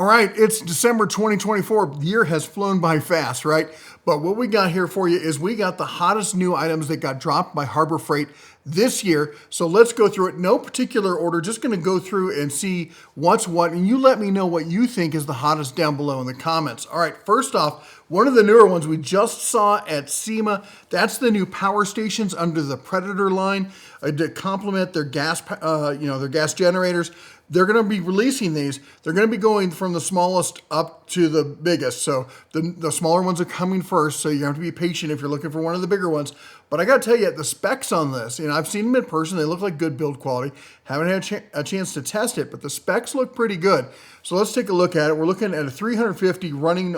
All right, it's December 2024. The year has flown by fast, right? But what we got here for you is we got the hottest new items that got dropped by Harbor Freight this year. So let's go through it. No particular order, just going to go through and see what's what. And you let me know what you think is the hottest down below in the comments. All right, first off, one of the newer ones we just saw at SEMA, that's the new power stations under the Predator line to complement their gas, their gas generators. They're going to be releasing these. They're going to be going from the smallest up to the biggest. So the smaller ones are coming first. So you have to be patient if you're looking for one of the bigger ones. But I got to tell you, the specs on this, I've seen them in person. They look like good build quality. Haven't had a chance to test it, but the specs look pretty good. So let's take a look at it. We're looking at a 350 running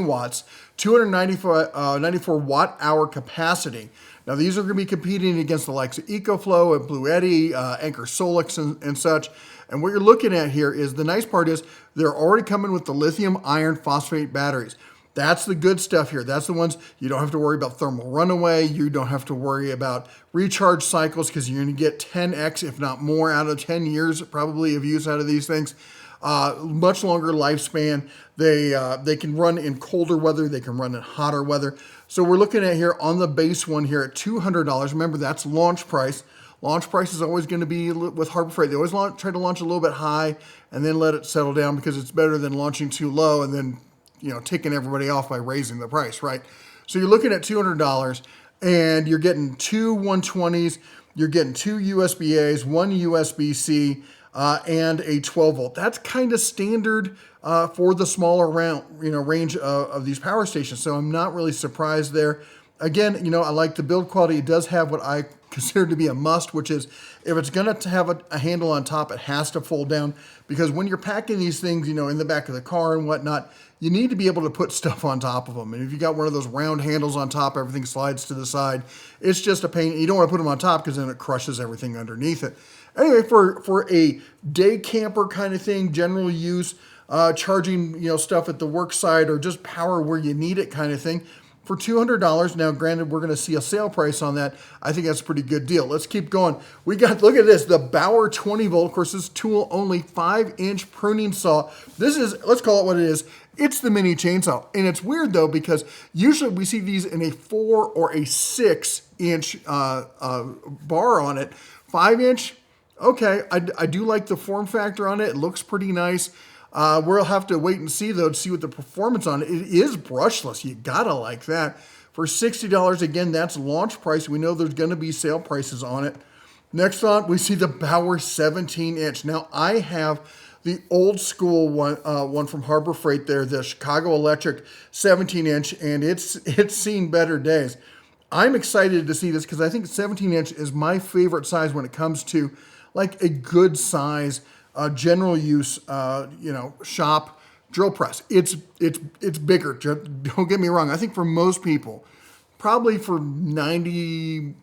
watts, 294 watt hour capacity. Now these are going to be competing against the likes of EcoFlow and Blue Eddy, Anchor Solix and such. And what you're looking at here is, the nice part is they're already coming with the lithium iron phosphate batteries. That's the good stuff here. That's the ones you don't have to worry about thermal runaway. You don't have to worry about recharge cycles because you're going to get 10x, if not more, out of 10 years probably of use out of these things. Much longer lifespan. They can run in colder weather. They can run in hotter weather. So we're looking at here on the base one here at $200. Remember, that's launch price. Launch price is always going to be with Harbor Freight. They always try to launch a little bit high and then let it settle down, because it's better than launching too low and then ticking everybody off by raising the price, right? So you're looking at $200, and you're getting two 120s. You're getting two USB-As, one USB-C. And a 12 volt. That's kind of standard for the smaller range of these power stations. So I'm not really surprised there. Again, I like the build quality. It does have what I consider to be a must, which is, if it's going to have a handle on top, it has to fold down, because when you're packing these things, in the back of the car and whatnot, you need to be able to put stuff on top of them. And if you got one of those round handles on top, everything slides to the side. It's just a pain. You don't want to put them on top because then it crushes everything underneath it. Anyway, for a day camper kind of thing, general use, charging stuff at the work site, or just power where you need it kind of thing, for $200. Now, granted, we're going to see a sale price on that. I think that's a pretty good deal. Let's keep going. We got, look at this, the Bauer 20 volt. Of course, this tool only 5-inch pruning saw. This is, let's call it what it is. It's the mini chainsaw. And it's weird though, because usually we see these in a 4 or a 6-inch bar on it. 5-inch. Okay, I do like the form factor on it. It looks pretty nice. We'll have to wait and see, though, to see what the performance on it. It is brushless. You gotta like that. For $60, again, that's launch price. We know there's gonna be sale prices on it. Next on, we see the Bauer 17-inch. Now, I have the old school one from Harbor Freight there, the Chicago Electric 17-inch, and it's seen better days. I'm excited to see this because I think 17-inch is my favorite size when it comes to like a good size, general use, shop drill press. It's bigger. Don't get me wrong. I think for most people, probably for 95%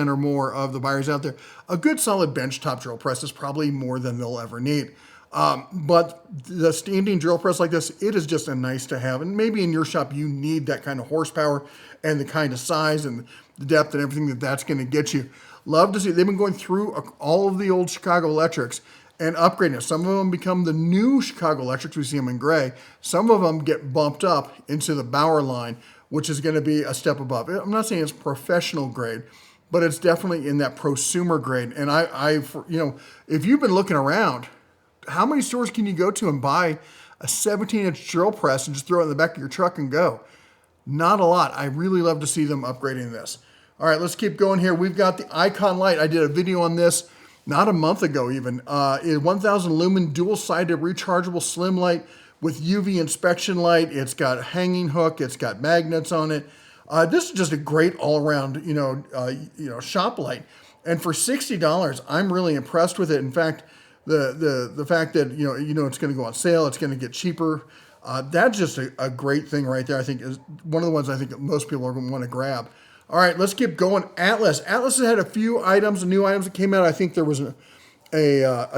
or more of the buyers out there, a good solid benchtop drill press is probably more than they'll ever need. But the standing drill press like this, it is just a nice to have. And maybe in your shop, you need that kind of horsepower and the kind of size and the depth and everything that's going to get you. Love to see. They've been going through all of the old Chicago Electrics and upgrading it. Some of them become the new Chicago Electrics. We see them in gray. Some of them get bumped up into the Bauer line, which is going to be a step above. I'm not saying it's professional grade, but it's definitely in that prosumer grade. And if you've been looking around, how many stores can you go to and buy a 17-inch drill press and just throw it in the back of your truck and go? Not a lot. I really love to see them upgrading this. All right, let's keep going here. We've got the Icon light. I did a video on this not a month ago even. 1,000 lumen dual-sided rechargeable slim light with UV inspection light. It's got a hanging hook. It's got magnets on it. This is just a great all-around, shop light. And for $60, I'm really impressed with it. In fact, the fact that it's going to go on sale, it's going to get cheaper. That's just a great thing right there. I think is one of the ones I think that most people are going to want to grab. All right, let's keep going. Atlas. Atlas has had a few items, new items that came out. I think there was a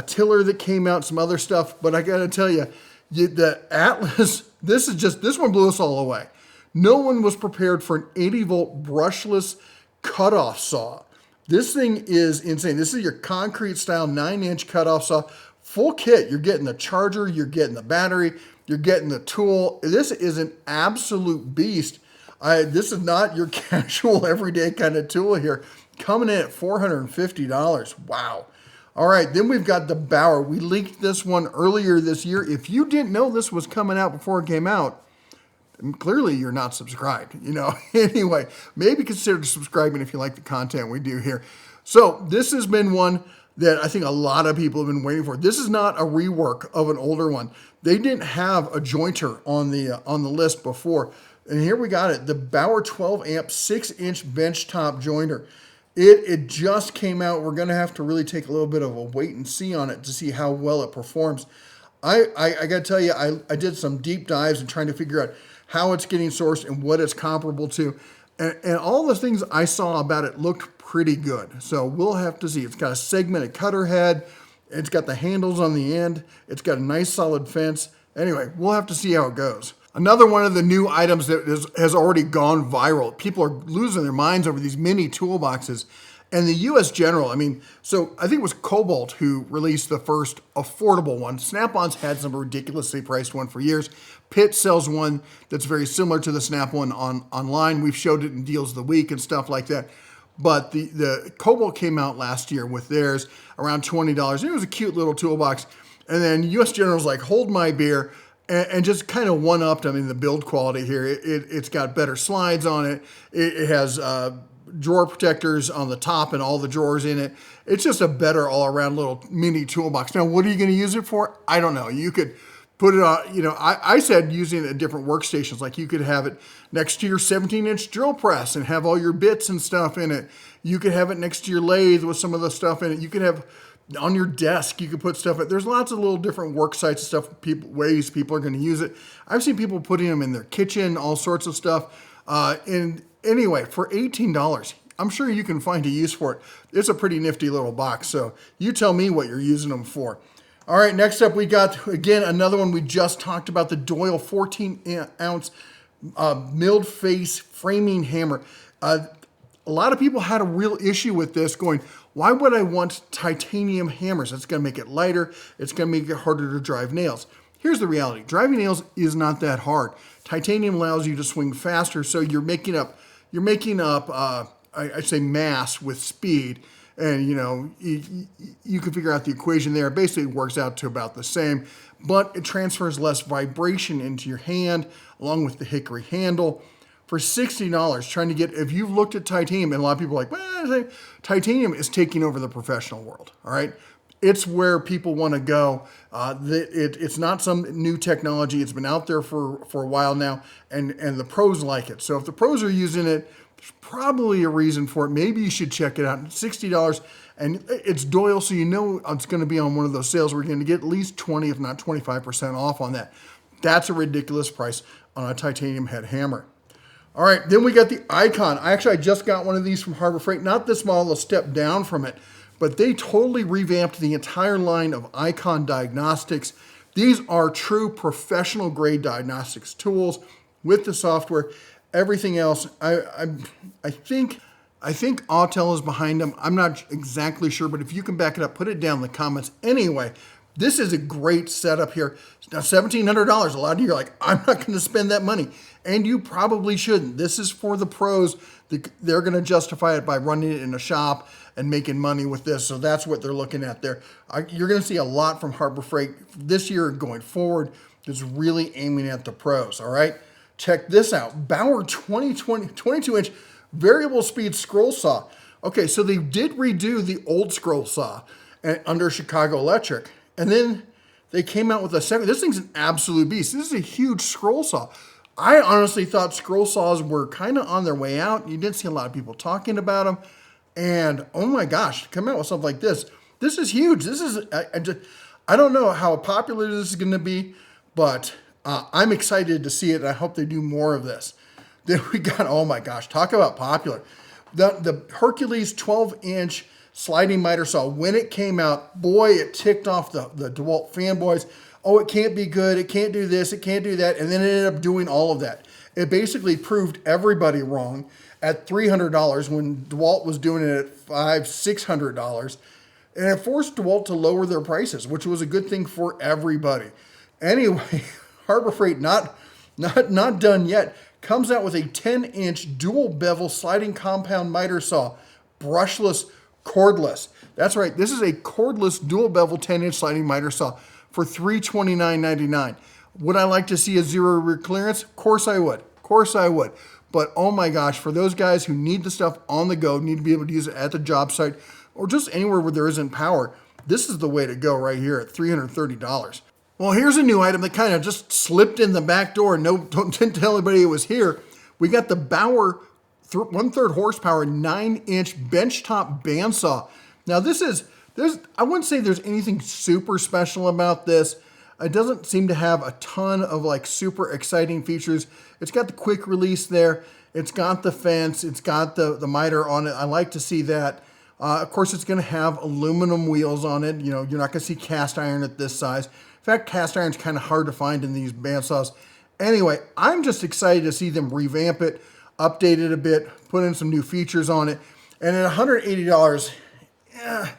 tiller that came out, some other stuff. But I got to tell you, the Atlas, this one blew us all away. No one was prepared for an 80-volt brushless cutoff saw. This thing is insane. This is your concrete style 9-inch cutoff saw, full kit. You're getting the charger, you're getting the battery, you're getting the tool. This is an absolute beast. This is not your casual everyday kind of tool here. Coming in at $450. Wow. All right, then we've got the Bauer. We leaked this one earlier this year. If you didn't know this was coming out before it came out, clearly you're not subscribed, you know. Anyway, maybe consider subscribing if you like the content we do here. So this has been one that I think a lot of people have been waiting for. This is not a rework of an older one. They didn't have a jointer on the list before. And here we got it, the Bauer 12 amp 6-inch benchtop jointer. It just came out. We're gonna have to really take a little bit of a wait and see on it to see how well it performs. I gotta tell you, I did some deep dives and trying to figure out how it's getting sourced and what it's comparable to. And all the things I saw about it looked pretty good. So we'll have to see. It's got a segmented cutter head. It's got the handles on the end. It's got a nice solid fence. Anyway, we'll have to see how it goes. Another one of the new items that has already gone viral. People are losing their minds over these mini toolboxes. And the US General, I mean, so I think it was Cobalt who released the first affordable one. Snap-on's had some ridiculously priced one for years. Pitt sells one that's very similar to the Snap one online. We've showed it in Deals of the Week and stuff like that. But the Cobalt came out last year with theirs around $20. And it was a cute little toolbox. And then US General's like, hold my beer, and just kind of one-upped, I mean, the build quality here. It's got better slides on it. It has drawer protectors on the top and all the drawers in it. It's just a better all-around little mini toolbox. Now, what are you going to use it for? I don't know. You could put it on, you know, I said using it at different workstations. Like you could have it next to your 17-inch drill press and have all your bits and stuff in it. You could have it next to your lathe with some of the stuff in it. You could have on your desk, you could put stuff in. There's lots of little different work sites and stuff, ways people are going to use it. I've seen people putting them in their kitchen, all sorts of stuff. And anyway, for $18, I'm sure you can find a use for it. It's a pretty nifty little box. So you tell me what you're using them for. All right, next up we got, again, another one we just talked about, the Doyle 14-ounce milled face framing hammer. A lot of people had a real issue with this going, why would I want titanium hammers? It's gonna make it lighter. It's gonna make it harder to drive nails. Here's the reality. Driving nails is not that hard. Titanium allows you to swing faster, so you're making up I say mass with speed. And you know, you can figure out the equation there. It basically works out to about the same, but it transfers less vibration into your hand along with the hickory handle. For $60, trying to get, if you've looked at titanium, and a lot of people are like, well, titanium is taking over the professional world, all right? It's where people want to go. It's not some new technology. It's been out there for a while now, and the pros like it. So if the pros are using it, there's probably a reason for it. Maybe you should check it out. $60, and it's Doyle, so you know it's going to be on one of those sales where you're going to get at least 20, if not 25% off on that. That's a ridiculous price on a titanium head hammer. All right, then we got the Icon. I just got one of these from Harbor Freight. Not this model, a step down from it, but they totally revamped the entire line of Icon diagnostics. These are true professional grade diagnostics tools with the software, everything else. I think Autel is behind them. I'm not exactly sure, but if you can back it up, put it down in the comments. Anyway, this is a great setup here. Now, $1,700. A lot of you are like, I'm not going to spend that money. And you probably shouldn't. This is for the pros. They're going to justify it by running it in a shop and making money with this. So that's what they're looking at there. You're going to see a lot from Harbor Freight this year and going forward. It's really aiming at the pros, all right? Check this out. Bauer 22-inch variable speed scroll saw. Okay, so they did redo the old scroll saw under Chicago Electric. And then they came out with a second. This thing's an absolute beast. This is a huge scroll saw. I honestly thought scroll saws were kind of on their way out. You didn't see a lot of people talking about them. And oh my gosh, to come out with something like this. This is huge. This is, I don't know how popular this is going to be, but I'm excited to see it. And I hope they do more of this. Then we got, oh my gosh, talk about popular. The Hercules 12-inch sliding miter saw, when it came out, boy, it ticked off the DeWalt fanboys. Oh, it can't be good. It can't do this. It can't do that. And then it ended up doing all of that. It basically proved everybody wrong at $300 when DeWalt was doing it at $500, $600. And it forced DeWalt to lower their prices, which was a good thing for everybody. Anyway, Harbor Freight, not done yet, comes out with a 10-inch dual bevel sliding compound miter saw, brushless, cordless. That's right, this is a cordless dual bevel 10-inch sliding miter saw for $329.99. Would I like to see a zero rear clearance? Of course I would. Of course I would. But oh my gosh, for those guys who need the stuff on the go, need to be able to use it at the job site, or just anywhere where there isn't power, this is the way to go right here at $330. Well, here's a new item that kind of just slipped in the back door. Didn't tell anybody it was here. We got the Bauer 1/3 horsepower 9-inch benchtop bandsaw. Now I wouldn't say there's anything super special about this. It doesn't seem to have a ton of like super exciting features. It's got the quick release there. It's got the fence. It's got the miter on it. I like to see that. Of course, it's going to have aluminum wheels on it. You know, you're not going to see cast iron at this size. In fact, cast iron's kind of hard to find in these bandsaws. Anyway, I'm just excited to see them revamp it, update it a bit, put in some new features on it. And at $180, I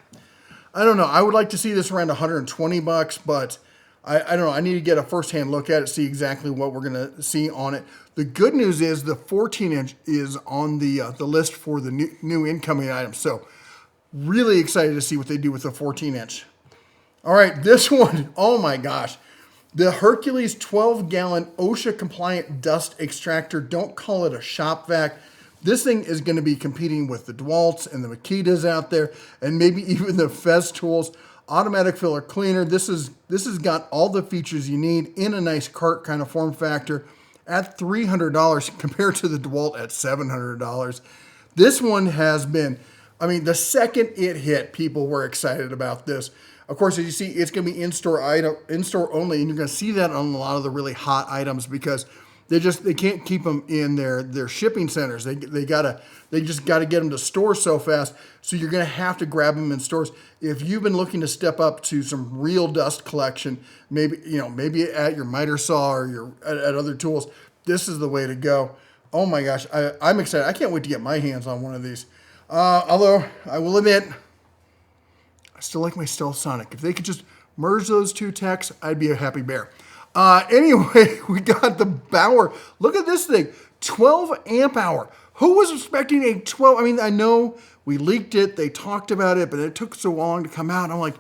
don't know. I would like to see this around 120 bucks, but I don't know. I need to get a first-hand look at it, see exactly what we're going to see on it. The good news is the 14-inch is on the list for the new incoming items. So really excited to see what they do with the 14-inch. All right, this one, oh my gosh. The Hercules 12-gallon OSHA-compliant dust extractor. Don't call it a shop vac. This thing is going to be competing with the DeWalt's and the Makitas out there, and maybe even the Festool's automatic filler cleaner. This has got all the features you need in a nice cart kind of form factor at $300 compared to the DeWalt at $700. This one has been, I mean, the second it hit, people were excited about this. Of course, as you see, it's going to be in-store only, and you're going to see that on a lot of the really hot items because they can't keep them in their shipping centers. They just got to get them to stores so fast. So you're going to have to grab them in stores. If you've been looking to step up to some real dust collection, maybe at your miter saw or at other tools, this is the way to go. Oh my gosh, I'm excited. I can't wait to get my hands on one of these. Although I will admit, I still like my Stealth Sonic. If they could just merge those two techs, I'd be a happy bear. Anyway, we got the Bauer. Look at this thing, 12 amp hour. Who was expecting a 12? I mean, I know we leaked it, they talked about it, but it took so long to come out. I'm like,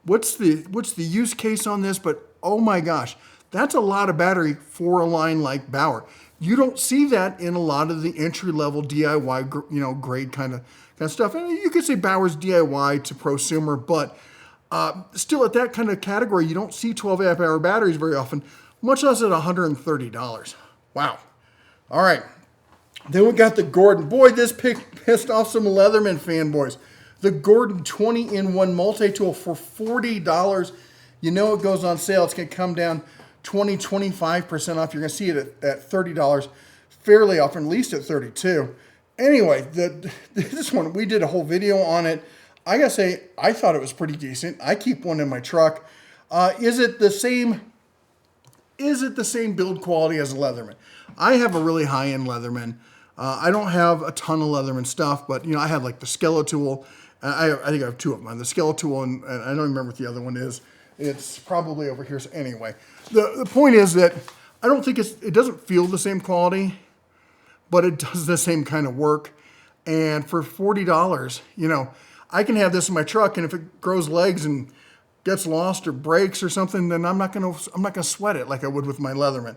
what's the use case on this? But oh my gosh, that's a lot of battery for a line like Bauer. You don't see that in a lot of the entry-level DIY, grade kind of stuff. And you could say Bauer's DIY to prosumer, but still at that kind of category, you don't see 12 amp hour batteries very often, much less at $130. Wow. All right. Then we got the Gordon. Boy, this pissed off some Leatherman fanboys. The Gordon 20-in-1 multi-tool for $40. You know it goes on sale. It's going to come down 25% off. You're going to see it at $30 fairly often, at least at $32. Anyway, this one, we did a whole video on it. I gotta say, I thought it was pretty decent. I keep one in my truck. Is it the same build quality as a Leatherman? I have a really high-end Leatherman. I don't have a ton of Leatherman stuff, but I have like the Skeletal. I think I have two of them. The Skeletal, and I don't remember what the other one is. It's probably over here. So anyway, the point is that I don't think it doesn't feel the same quality, but it does the same kind of work. And for $40, I can have this in my truck, and if it grows legs and gets lost or breaks or something, then I'm not gonna sweat it like I would with my Leatherman.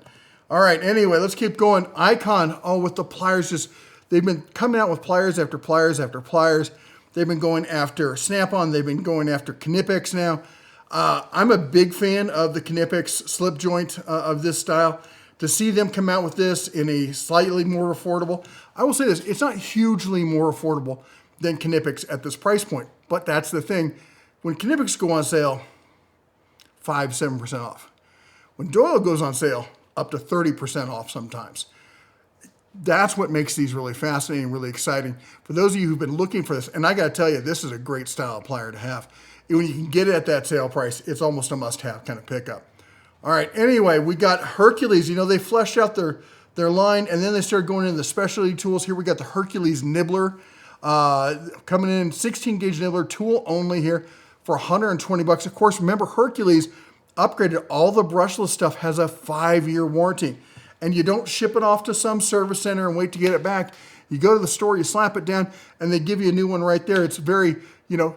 All right, anyway, let's keep going. Icon, with the pliers, they've been coming out with pliers after pliers after pliers. They've been going after Snap-on. They've been going after Knipex now. I'm a big fan of the Knipex slip joint of this style. To see them come out with this in a slightly more affordable, I will say this, it's not hugely more affordable than Knipex at this price point. But that's the thing. When Knipex go on sale, 5-7% off. When Doyle goes on sale, up to 30% off sometimes. That's what makes these really fascinating, really exciting. For those of you who've been looking for this, and I gotta tell you, this is a great style of plier to have. When you can get it at that sale price, it's almost a must-have kind of pickup. All right, anyway, we got Hercules. They fleshed out their line, and then they started going into the specialty tools. Here we got the Hercules nibbler. Coming in 16 gauge nibbler, tool only here for 120 bucks. Of course, remember Hercules upgraded all the brushless stuff, has a 5-year warranty. And you don't ship it off to some service center and wait to get it back. You go to the store, you slap it down, and they give you a new one right there. It's very,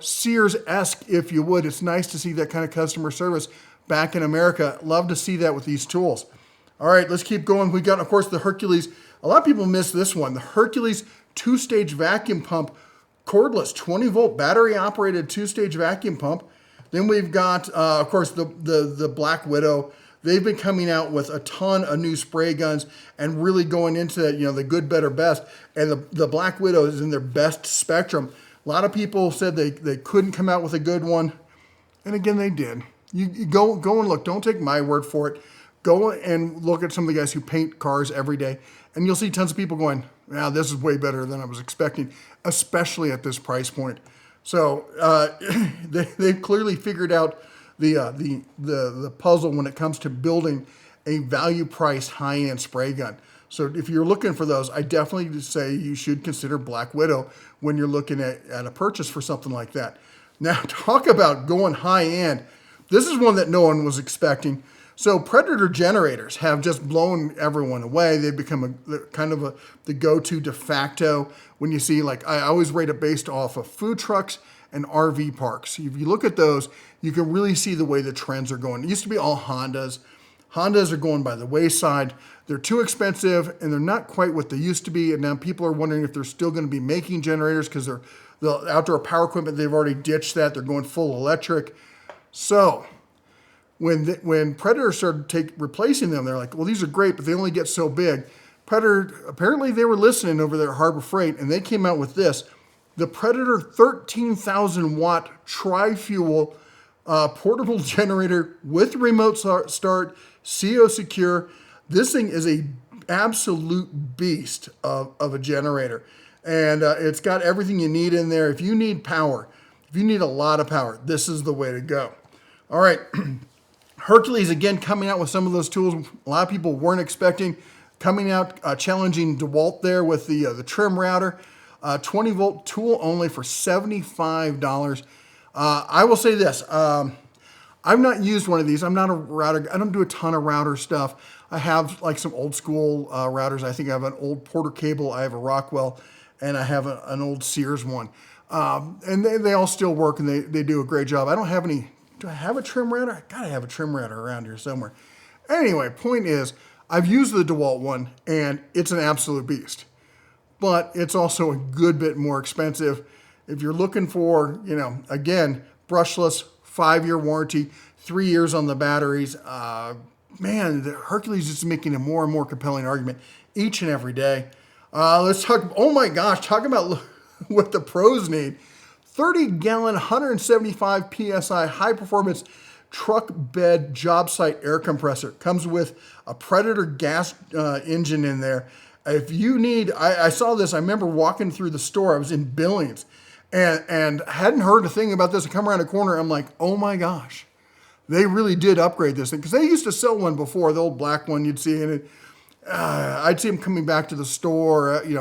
Sears-esque, if you would. It's nice to see that kind of customer service back in America. Love to see that with these tools. All right, let's keep going. We got, of course, the Hercules. A lot of people miss this one. The Hercules 2-stage vacuum pump, cordless, 20-volt battery-operated 2-stage vacuum pump. Then we've got, of course, the Black Widow. They've been coming out with a ton of new spray guns and really going into the good, better, best. And the Black Widow is in their best spectrum. A lot of people said they couldn't come out with a good one. And again, they did. You go and look. Don't take my word for it. Go and look at some of the guys who paint cars every day. And you'll see tons of people going, "Wow, this is way better than I was expecting," especially at this price point. So they've clearly figured out the puzzle when it comes to building a value-priced high-end spray gun. So if you're looking for those, I definitely say you should consider Black Widow when you're looking at a purchase for something like that. Now, talk about going high-end. This is one that no one was expecting. So Predator generators have just blown everyone away. They've become the go-to de facto when you see, I always rate it based off of food trucks and RV parks. If you look at those, you can really see the way the trends are going. It used to be all Hondas. Hondas are going by the wayside. They're too expensive, and they're not quite what they used to be. And now people are wondering if they're still going to be making generators because the outdoor power equipment, they've already ditched that. They're going full electric. So when Predator started replacing them, they're like, well, these are great, but they only get so big. Predator, apparently they were listening over there at Harbor Freight, and they came out with this. The Predator 13,000 watt tri-fuel portable generator with remote start, CO secure. This thing is a absolute beast of a generator. And it's got everything you need in there. If you need power, if you need a lot of power, this is the way to go. All right. Hercules, again, coming out with some of those tools a lot of people weren't expecting. Coming out, challenging DeWalt there with the trim router. 20-volt tool only for $75. I will say this. I've not used one of these. I'm not a router. I don't do a ton of router stuff. I have some old school routers. I think I have an old Porter cable. I have a Rockwell, and I have an old Sears one. And they all still work, and they do a great job. I don't have any. Do I have a trim router? I gotta have a trim router around here somewhere. Anyway, point is, I've used the DeWalt one, and it's an absolute beast. But it's also a good bit more expensive. If you're looking for, again, brushless, 5-year warranty, 3 years on the batteries, the Hercules is making a more and more compelling argument each and every day. Let's talk, oh my gosh, talk about what the pros need. 30-gallon, 175 PSI, high-performance truck bed job site air compressor. Comes with a Predator gas engine in there. If you need, I saw this, I remember walking through the store, I was in Billings, and hadn't heard a thing about this. I come around a corner, I'm like, oh my gosh, they really did upgrade this thing. Because they used to sell one before, the old black one you'd see in it. I'd see them coming back to the store, and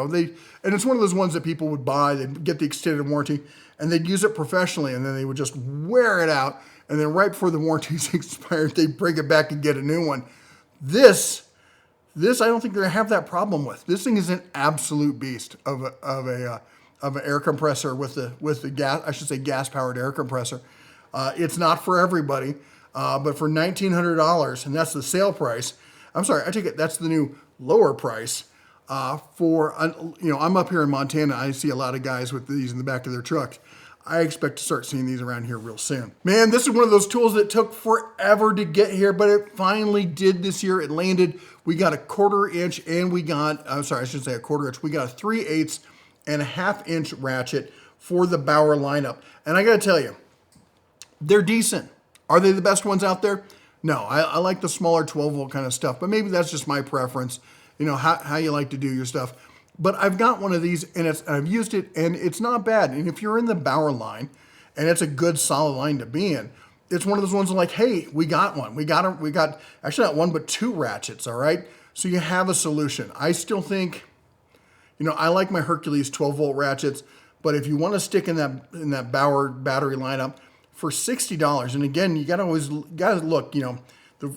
it's one of those ones that people would buy, they'd get the extended warranty, and they'd use it professionally, and then they would just wear it out, and then right before the warranty's expired, they'd bring it back and get a new one. This I don't think they're gonna have that problem with. This thing is an absolute beast of an air compressor with the gas, I should say gas-powered air compressor. It's not for everybody, but for $1,900, and that's the sale price. I'm sorry, I take it that's the new lower price. I'm up here in Montana. I see a lot of guys with these in the back of their trucks. I expect to start seeing these around here real soon. Man, this is one of those tools that took forever to get here, but it finally did this year. It landed. We got a 1/4 inch and we got, I'm sorry, I should say a 1/4 inch. We got a 3/8 and a 1/2 inch ratchet for the Bauer lineup. And I gotta tell you, they're decent. Are they the best ones out there? No, I like the smaller 12 volt kind of stuff, but maybe that's just my preference. How you like to do your stuff. But I've got one of these, and I've used it, and it's not bad. And if you're in the Bauer line, and it's a good solid line to be in, it's one of those ones like, hey, we got one. We got actually not one, but 2 ratchets, all right? So you have a solution. I still think, I like my Hercules 12 volt ratchets, But if you want to stick in that Bauer battery lineup for $60, and again, you gotta look,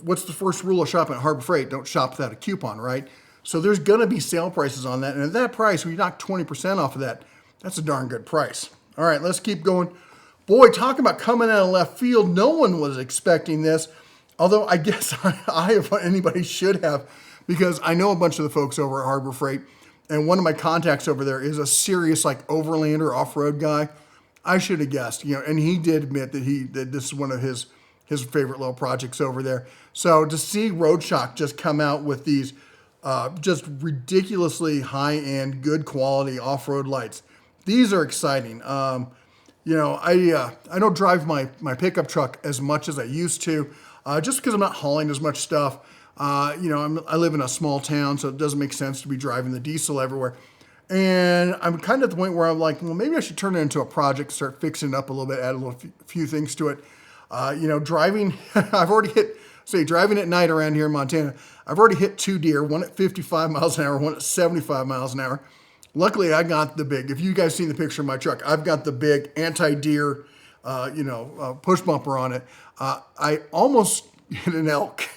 what's the first rule of shopping at Harbor Freight? Don't shop without a coupon, right? So there's gonna be sale prices on that, and at that price, when you knock 20% off of that, that's a darn good price. All right, let's keep going. Boy, talking about coming out of left field, no one was expecting this, although I guess I if anybody should have, because I know a bunch of the folks over at Harbor Freight, and one of my contacts over there is a serious overlander off-road guy. I should have guessed, and he did admit that this is one of his favorite little projects over there. So to see Roadshock just come out with these just ridiculously high-end, good quality off-road lights, these are exciting. I don't drive my pickup truck as much as I used to, just because I'm not hauling as much stuff. I live in a small town, so it doesn't make sense to be driving the diesel everywhere. And I'm kind of at the point where I'm like, well, maybe I should turn it into a project, start fixing it up a little bit, add a few things to it. Driving, I've already driving at night around here in Montana, I've already hit 2 deer, one at 55 miles an hour, one at 75 miles an hour. Luckily, I got the big, if you guys seen the picture of my truck, I've got the big anti-deer, push bumper on it. I almost hit an elk.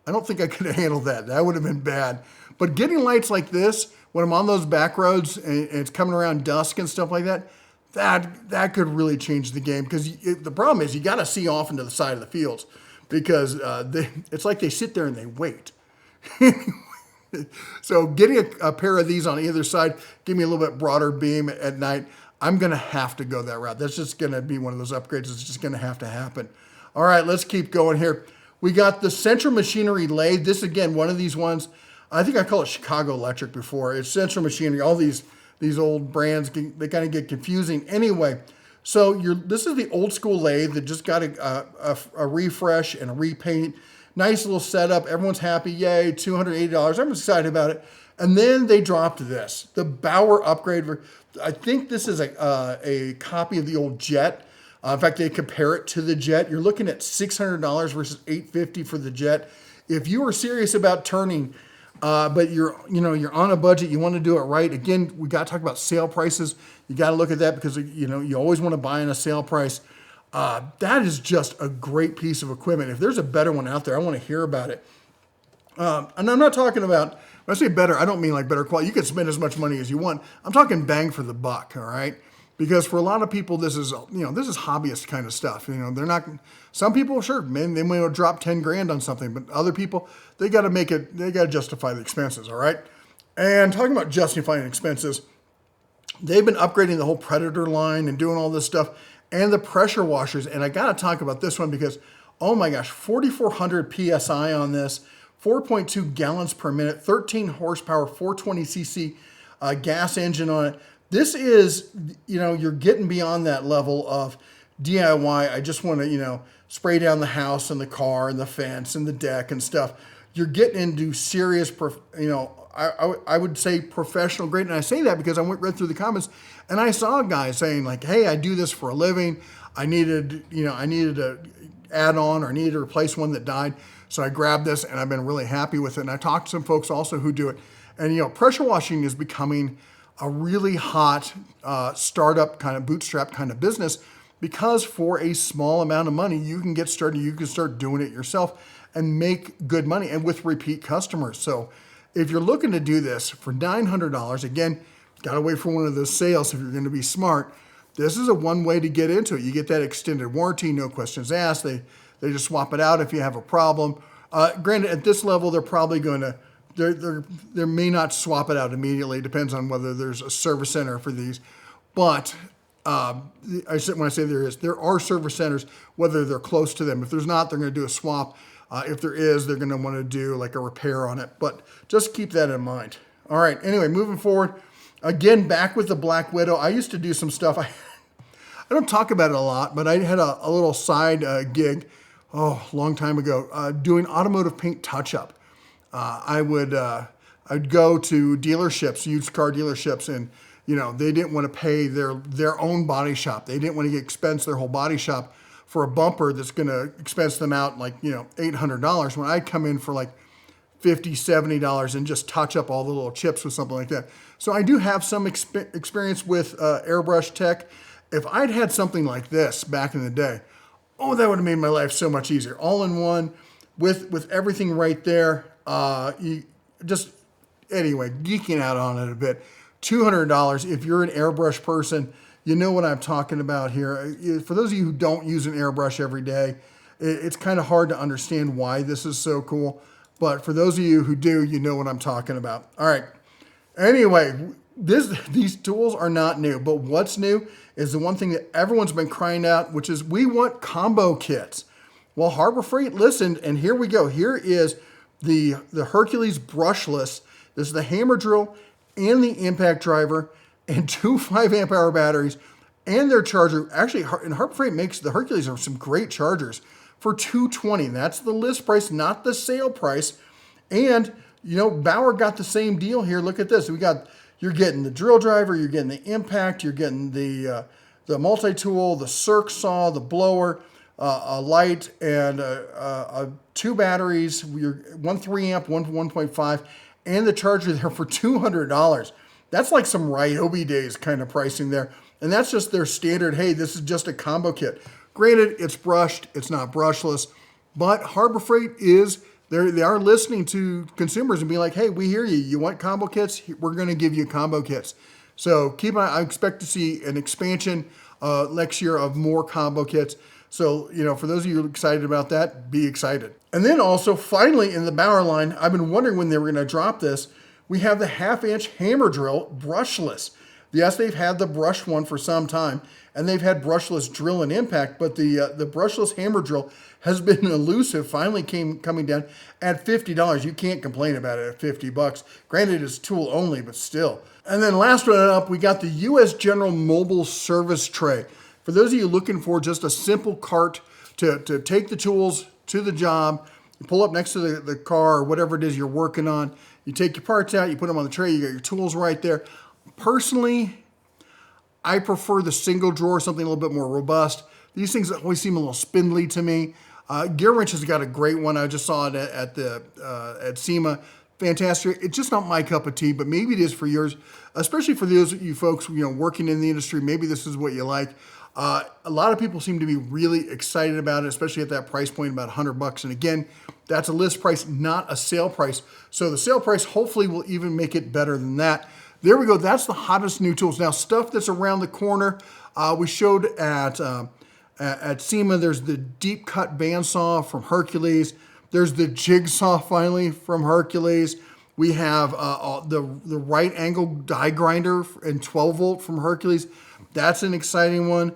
I don't think I could have handled that. That would have been bad. But getting lights like this, when I'm on those back roads and it's coming around dusk and stuff like that, that could really change the game. Because the problem is you got to see off into the side of the fields, because it's like they sit there and they wait. So getting a pair of these on either side, give me a little bit broader beam at night, I'm going to have to go that route. That's just going to be one of those upgrades that's just going to have to happen. All right, let's keep going here. We got the Central Machinery lathe. This, again, one of these ones, I think I call it Chicago Electric before. It's Central Machinery. All these old brands, they kind of get confusing. Anyway, so this is the old school lathe that just got a refresh and a repaint. Nice little setup. Everyone's happy. Yay, $280. Everyone's excited about it. And then they dropped this, the Bauer upgrade. I think this is a copy of the old Jet. In fact, they compare it to the Jet. You're looking at $600 versus $850 for the Jet. If you are serious about turning, but you're on a budget, you want to do it right. Again, we got to talk about sale prices. You got to look at that, because you always want to buy in a sale price. That is just a great piece of equipment. If there's a better one out there, I want to hear about it. And I'm not talking about, when I say better, I don't mean like better quality. You can spend as much money as you want. I'm talking bang for the buck, all right? Because for a lot of people, this is hobbyist kind of stuff. They're not, some people, sure, man, they may drop 10 grand on something, but other people, they got to justify the expenses, all right? And talking about justifying expenses, they've been upgrading the whole Predator line and doing all this stuff, and the pressure washers. And I got to talk about this one because, oh my gosh, 4,400 PSI on this, 4.2 gallons per minute, 13 horsepower, 420 cc gas engine on it. This is, you're getting beyond that level of DIY. I just want to, spray down the house and the car and the fence and the deck and stuff. You're getting into serious, I would say professional grade. And I say that because I read through the comments and I saw a guy saying like, hey, I do this for a living. I needed to add on, or I needed to replace one that died. So I grabbed this and I've been really happy with it. And I talked to some folks also who do it. And, pressure washing is becoming a really hot startup kind of bootstrap kind of business, because for a small amount of money, you can get started. You can start doing it yourself and make good money, and with repeat customers. So if you're looking to do this for $900, again, got to wait for one of those sales if you're going to be smart. This is a one way to get into it. You get that extended warranty, no questions asked. They just swap it out if you have a problem. Granted, at this level, they're probably going to, they may not swap it out immediately. It depends on whether there's a service center for these. But when I say there are service centers, whether they're close to them. If there's not, they're going to do a swap. If there is, they're going to want to do like a repair on it. But just keep that in mind. All right. Anyway, moving forward. Again, back with the Black Widow. I used to do some stuff. I don't talk about it a lot, but I had a little side gig, a long time ago, doing automotive paint touch-up. I'd go to dealerships, used car dealerships, and they didn't want to pay their own body shop. They didn't want to expense their whole body shop for a bumper that's going to expense them out like $800. When I'd come in for like $50, $70 and just touch up all the little chips with something like that. So I do have some experience with airbrush tech. If I'd had something like this back in the day, oh, that would have made my life so much easier. All in one, with everything right there. Anyway, geeking out on it a bit. $200, if you're an airbrush person, you know what I'm talking about here. For those of you who don't use an airbrush every day, it's kind of hard to understand why this is so cool. But for those of you who do, you know what I'm talking about. All right. Anyway, these tools are not new, but what's new is the one thing that everyone's been crying out, which is we want combo kits. Well, Harbor Freight listened, and here we go. Here is the Hercules brushless. This is the hammer drill and the impact driver and two 5 amp hour batteries and their charger. Actually, and Harbor Freight makes the Hercules are some great chargers for $220. That's the list price, not the sale price. And you know, Bauer got the same deal here. Look at this. You're getting the drill driver, you're getting the impact, you're getting the multi-tool, the circ saw, the blower, a light, and two batteries. One 3 amp, one 1.5, and the charger there for $200. That's like some Ryobi days kind of pricing there. And that's just their standard, hey, this is just a combo kit. Granted, it's brushed, it's not brushless, but Harbor Freight they are listening to consumers and being like, hey, we hear you. You want combo kits? We're going to give you combo kits. So I expect to see an expansion next year of more combo kits. So, you know, for those of you excited about that, be excited. And then also, finally, in the Bauer line, I've been wondering when they were going to drop this. We have the 1/2-inch hammer drill brushless. Yes, they've had the brush one for some time, and they've had brushless drill and impact, but the brushless hammer drill has been elusive, finally coming down at $50. You can't complain about it at $50. Granted, it's tool only, but still. And then last one up, we got the U.S. General Mobile Service Tray. For those of you looking for just a simple cart to take the tools to the job, you pull up next to the car or whatever it is you're working on, you take your parts out, you put them on the tray, you got your tools right there. Personally, I prefer the single drawer, something a little bit more robust. These things always seem a little spindly to me. Gear Wrench has got a great one. I just saw it at SEMA. Fantastic. It's just not my cup of tea, but maybe it is for yours, especially for those of you folks, you know, working in the industry. Maybe this is what you like. A lot of people seem to be really excited about it, especially at that price point, about $100. And again, that's a list price, not a sale price. So the sale price hopefully will even make it better than that. There we go. That's the hottest new tools. Now, stuff that's around the corner. We showed at SEMA, there's the deep cut bandsaw from Hercules. There's the jigsaw finally from Hercules. We have the right angle die grinder and 12 volt from Hercules. That's an exciting one.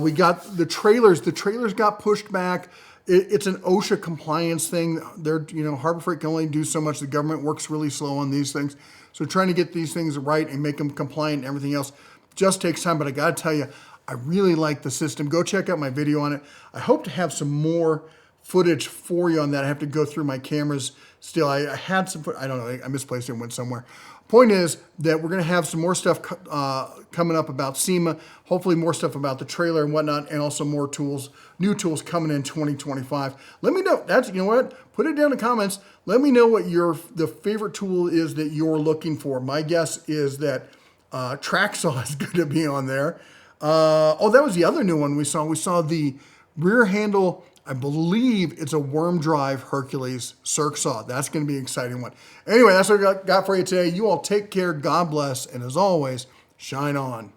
We got the trailers. The trailers got pushed back. It's an OSHA compliance thing. Harbor Freight can only do so much. The government works really slow on these things. So trying to get these things right and make them compliant and everything else just takes time. But I got to tell you, I really like the system. Go check out my video on it. I hope to have some more footage for you on that. I have to go through my cameras still. I had some, I don't know, I misplaced it and went somewhere. Point is that we're going to have some more stuff coming up about SEMA, hopefully more stuff about the trailer and whatnot, and also more tools, new tools coming in 2025. Let me know. You know what? Put it down in the comments. Let me know what the favorite tool is that you're looking for. My guess is that track saw is going to be on there. That was the other new one we saw. We saw the rear handle. I believe it's a worm drive Hercules circ saw. That's going to be an exciting one. Anyway, that's what I got for you today. You all take care. God bless. And as always, shine on.